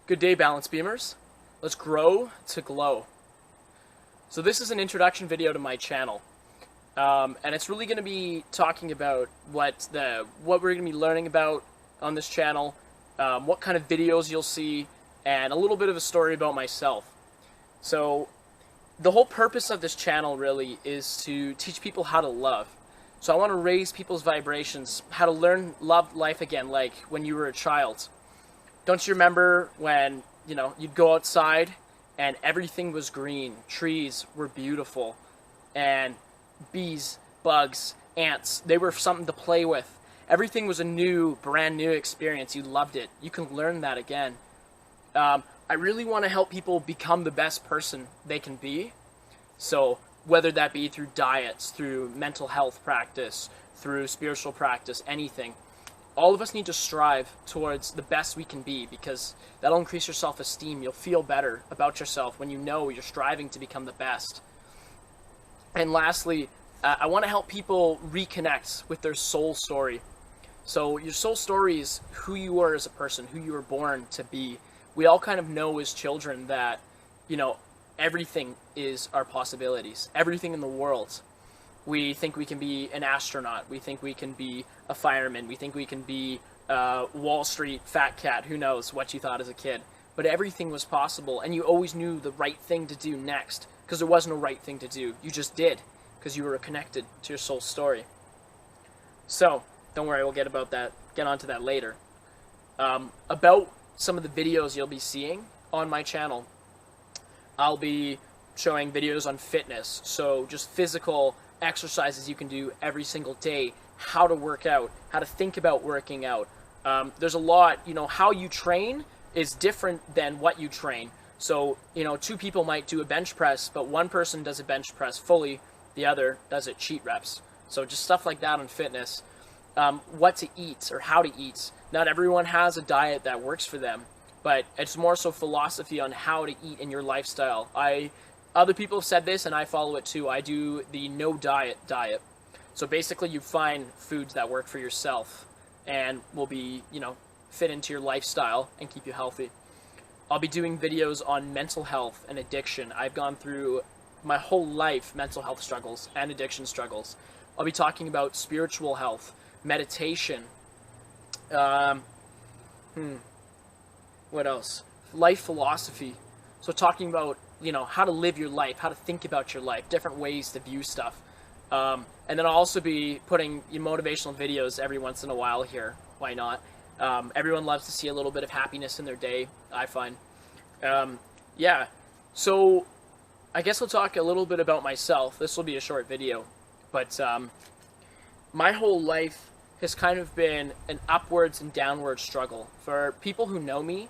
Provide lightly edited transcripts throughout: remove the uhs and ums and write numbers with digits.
Good day, Balance Beamers. Let's grow to glow. So this is an introduction video to my channel, and it's really going to be talking about what we're going to be learning about on this channel, what kind of videos you'll see, and a little bit of a story about myself. So the whole purpose of this channel really is to teach people how to love. So I want to raise people's vibrations, how to love life again, like when you were a child. Don't you remember when, you'd go outside and everything was green, trees were beautiful, and bees, bugs, ants, they were something to play with. Everything was a brand new experience. You loved it. You can learn that again. I really want to help people become the best person they can be. So whether that be through diets, through mental health practice, through spiritual practice, anything. All of us need to strive towards the best we can be, because that'll increase your self-esteem. You'll feel better about yourself when you know you're striving to become the best. And lastly, I want to help people reconnect with their soul story. So your soul story is who you were as a person, who you were born to be. We all kind of know as children that, everything is our possibilities, everything in the world. We think we can be an astronaut. We think we can be a fireman. We think we can be Wall Street fat cat. Who knows what you thought as a kid. But everything was possible, and you always knew the right thing to do next, because there was no right thing to do. You just did, because you were connected to your soul story. So, don't worry, we'll get onto that later. About some of the videos you'll be seeing on my channel, I'll be showing videos on fitness, so just physical exercises you can do every single day, how to work out, how to think about working out. There's a lot, how you train is different than what you train. So, two people might do a bench press, but one person does a bench press fully, the other does it cheat reps. So just stuff like that on fitness. What to eat or how to eat. Not everyone has a diet that works for them, but it's more so philosophy on how to eat in your lifestyle. Other people have said this, and I follow it too. I do the no diet. So basically you find foods that work for yourself and will be, fit into your lifestyle and keep you healthy. I'll be doing videos on mental health and addiction. I've gone through my whole life mental health struggles and addiction struggles. I'll be talking about spiritual health, meditation, what else? Life philosophy. So talking about how to live your life, how to think about your life, different ways to view stuff. And then I'll also be putting motivational videos every once in a while here. Why not? Everyone loves to see a little bit of happiness in their day, I find. Yeah, so I guess I'll talk a little bit about myself. This will be a short video, but my whole life has kind of been an upwards and downward struggle. For people who know me,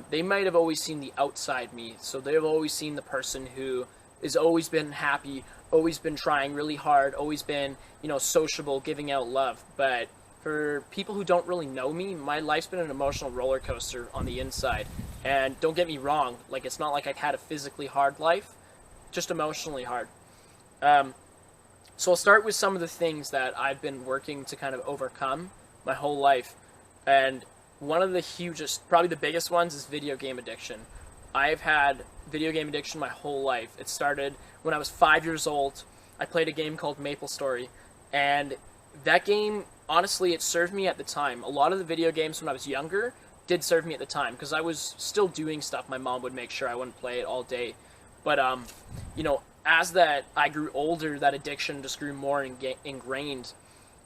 they might have always seen the outside me, so they've always seen the person who has always been happy, always been trying really hard, always been, sociable, giving out love. But for people who don't really know me, my life's been an emotional roller coaster on the inside. And don't get me wrong, it's not like I've had a physically hard life, just emotionally hard. So I'll start with some of the things that I've been working to kind of overcome my whole life. And one of the hugest, probably the biggest ones, is video game addiction. I've had video game addiction my whole life. It started when I was 5 years old. I played a game called MapleStory, and that game, honestly, it served me at the time. A lot of the video games when I was younger did serve me at the time, because I was still doing stuff. My mom would make sure I wouldn't play it all day. But, as I grew older, that addiction just grew more ingrained.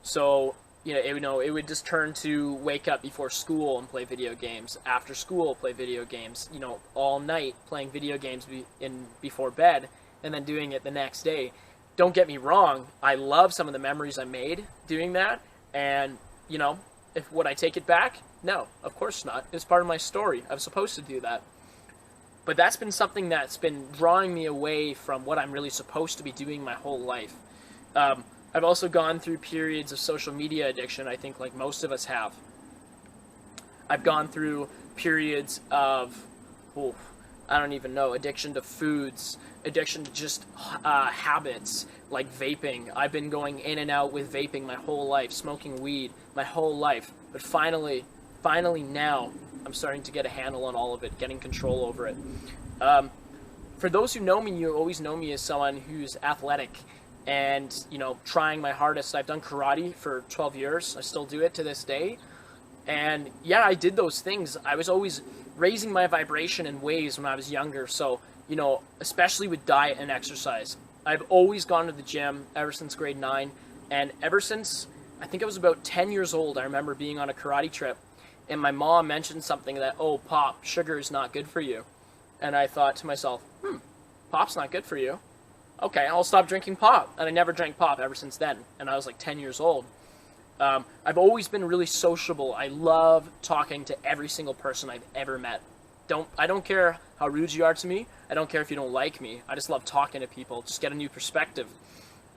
So, it would just turn to wake up before school and play video games. After school, play video games. All night playing video games before bed, and then doing it the next day. Don't get me wrong, I love some of the memories I made doing that. And, would I take it back? No, of course not. It's part of my story. I was supposed to do that. But that's been something that's been drawing me away from what I'm really supposed to be doing my whole life. I've also gone through periods of social media addiction, I think, like most of us have. I've gone through periods of, I don't even know, addiction to foods, addiction to just habits, like vaping. I've been going in and out with vaping my whole life, smoking weed my whole life. But finally, finally now I'm starting to get a handle on all of it, getting control over it. For those who know me, you always know me as someone who's athletic and, you know, trying my hardest. I've done karate for 12 years. I still do it to this day. And yeah, I did those things. I was always raising my vibration in ways when I was younger. So, you know, especially with diet and exercise. I've always gone to the gym ever since grade 9. And ever since, I think I was about 10 years old, I remember being on a karate trip. And my mom mentioned something that, oh, pop, sugar is not good for you. And I thought to myself, pop's not good for you. Okay, I'll stop drinking pop. And I never drank pop ever since then. And I was like 10 years old. I've always been really sociable. I love talking to every single person I've ever met. I don't care how rude you are to me. I don't care if you don't like me. I just love talking to people, just get a new perspective.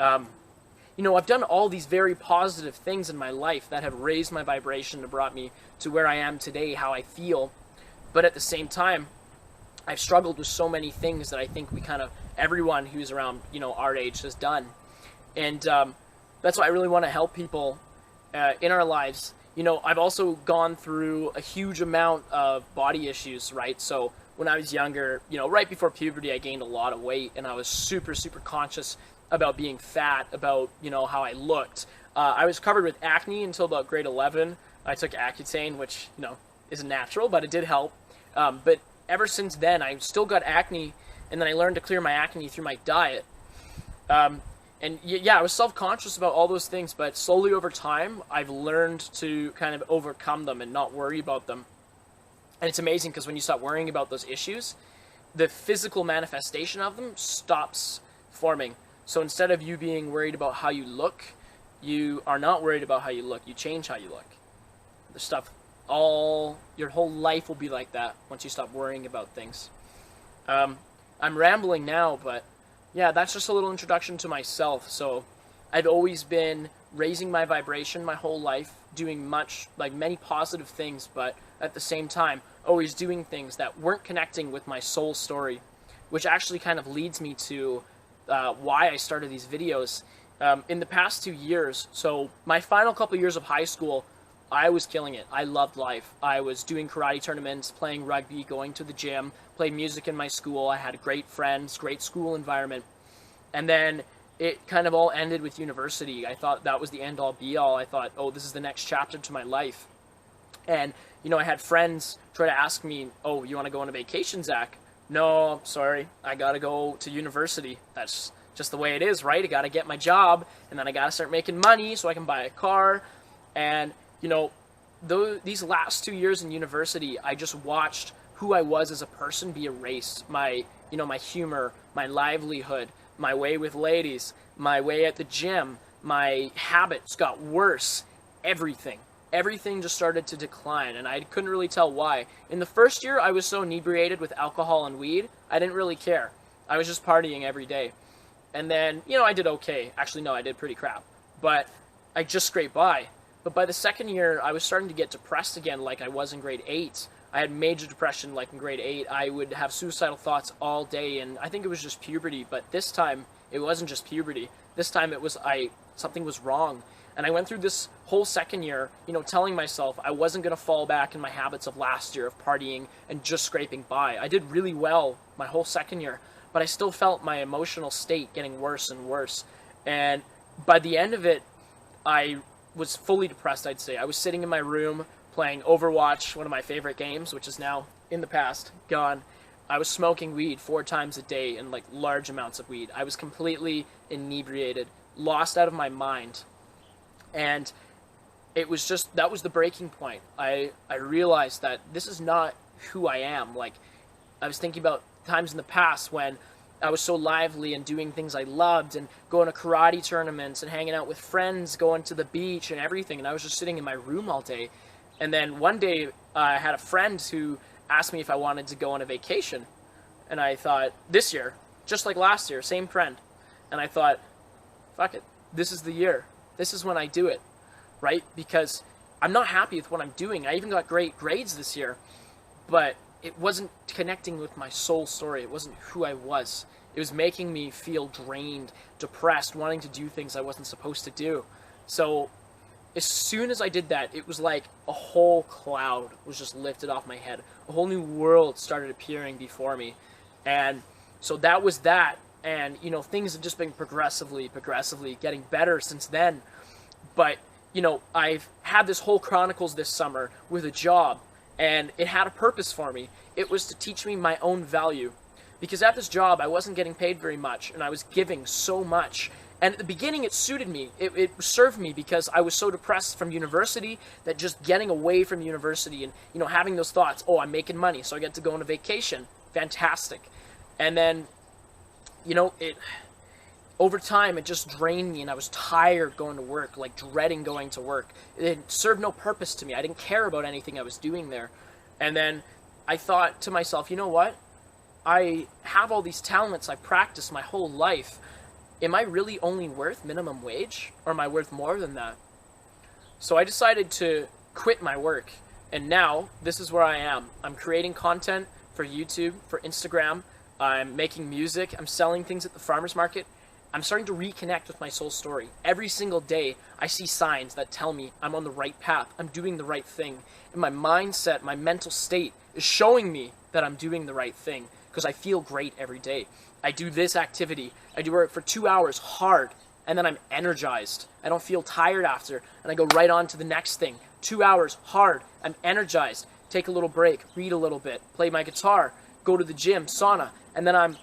You know, I've done all these very positive things in my life that have raised my vibration and brought me to where I am today, how I feel. But at the same time, I've struggled with so many things that I think everyone who's around, you know, our age has done. And that's why I really want to help people in our lives. You know, I've also gone through a huge amount of body issues, right? So when I was younger, you know, right before puberty, I gained a lot of weight, and I was super, super conscious about being fat, about, you know, how I looked. I was covered with acne until about grade 11. I took Accutane, which, you know, isn't natural, but it did help. But ever since then, I still got acne, and then I learned to clear my acne through my diet. And yeah, I was self-conscious about all those things, but slowly over time, I've learned to kind of overcome them and not worry about them. And it's amazing because when you stop worrying about those issues, the physical manifestation of them stops forming. So instead of you being worried about how you look, you are not worried about how you look. You change how you look. The stuff, your whole life will be like that once you stop worrying about things. I'm rambling now, but yeah, that's just a little introduction to myself. So I've always been raising my vibration my whole life, doing many positive things, but at the same time, always doing things that weren't connecting with my soul story, which actually kind of leads me to why I started these videos. In the past 2 years, so my final couple years of high school, I was killing it. I loved life. I was doing karate tournaments, playing rugby, going to the gym, played music in my school. I had great friends, great school environment. And then it kind of all ended with university. I thought that was the end-all be-all. I thought, oh, this is the next chapter to my life. And, you know, I had friends try to ask me, oh, you want to go on a vacation, Zach? No, sorry. I got to go to university. That's just the way it is, right? I got to get my job, and then I got to start making money so I can buy a car. And, you know, these last 2 years in university, I just watched who I was as a person be erased. My humor, my livelihood, my way with ladies, my way at the gym, my habits got worse. Everything just started to decline, and I couldn't really tell why. In the first year, I was so inebriated with alcohol and weed, I didn't really care. I was just partying every day. And then, you know, I did okay. Actually, no, I did pretty crap. But I just scraped by. But by the second year, I was starting to get depressed again like I was in grade 8. I had major depression like in grade 8. I would have suicidal thoughts all day, and I think it was just puberty. But this time, it wasn't just puberty. This time it was something was wrong. And I went through this whole second year, you know, telling myself I wasn't going to fall back in my habits of last year of partying and just scraping by. I did really well my whole second year, but I still felt my emotional state getting worse and worse. And by the end of it, I was fully depressed, I'd say. I was sitting in my room playing Overwatch, one of my favorite games, which is now in the past, gone. I was smoking weed 4 times a day and like large amounts of weed. I was completely inebriated, lost out of my mind. And it was just, that was the breaking point. I realized that this is not who I am. Like, I was thinking about times in the past when I was so lively and doing things I loved and going to karate tournaments and hanging out with friends, going to the beach and everything. And I was just sitting in my room all day. And then one day I had a friend who asked me if I wanted to go on a vacation. And I thought, this year, just like last year, same friend. And I thought, fuck it, this is the year. This is when I do it, right? Because I'm not happy with what I'm doing. I even got great grades this year, but it wasn't connecting with my soul story. It wasn't who I was. It was making me feel drained, depressed, wanting to do things I wasn't supposed to do. So as soon as I did that, it was like a whole cloud was just lifted off my head. A whole new world started appearing before me. And so that was that. And, you know, things have just been progressively getting better since then. But, you know, I've had this whole Chronicles this summer with a job, and it had a purpose for me. It was to teach me my own value. Because at this job, I wasn't getting paid very much, and I was giving so much. And at the beginning, it suited me. It served me because I was so depressed from university that just getting away from university and, you know, having those thoughts, oh, I'm making money, so I get to go on a vacation. Fantastic. And then, you know, over time, it just drained me, and I was tired going to work, like dreading going to work. It served no purpose to me. I didn't care about anything I was doing there. And then I thought to myself, you know what? I have all these talents I've practiced my whole life. Am I really only worth minimum wage, or am I worth more than that? So I decided to quit my work, and now this is where I am. I'm creating content for YouTube, for Instagram. I'm making music. I'm selling things at the farmer's market. I'm starting to reconnect with my soul story. Every single day, I see signs that tell me I'm on the right path. I'm doing the right thing. And my mindset, my mental state is showing me that I'm doing the right thing because I feel great every day. I do this activity. I do it for 2 hours hard, and then I'm energized. I don't feel tired after, and I go right on to the next thing. 2 hours hard. I'm energized. Take a little break, read a little bit, play my guitar, go to the gym, sauna, and then I'm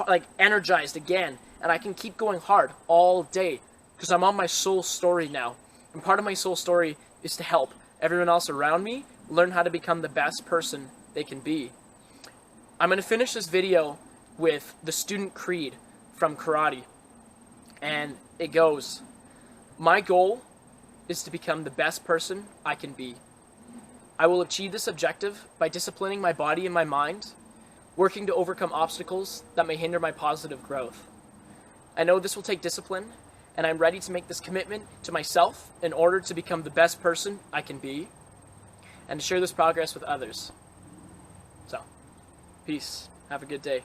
like energized again, and I can keep going hard all day because I'm on my soul story now. And part of my soul story is to help everyone else around me learn how to become the best person they can be. I'm going to finish this video with the student creed from karate, and it goes, my goal is to become the best person I can be. I will achieve this objective by disciplining my body and my mind, working to overcome obstacles that may hinder my positive growth. I know this will take discipline, and I'm ready to make this commitment to myself in order to become the best person I can be, and to share this progress with others. So, peace. Have a good day.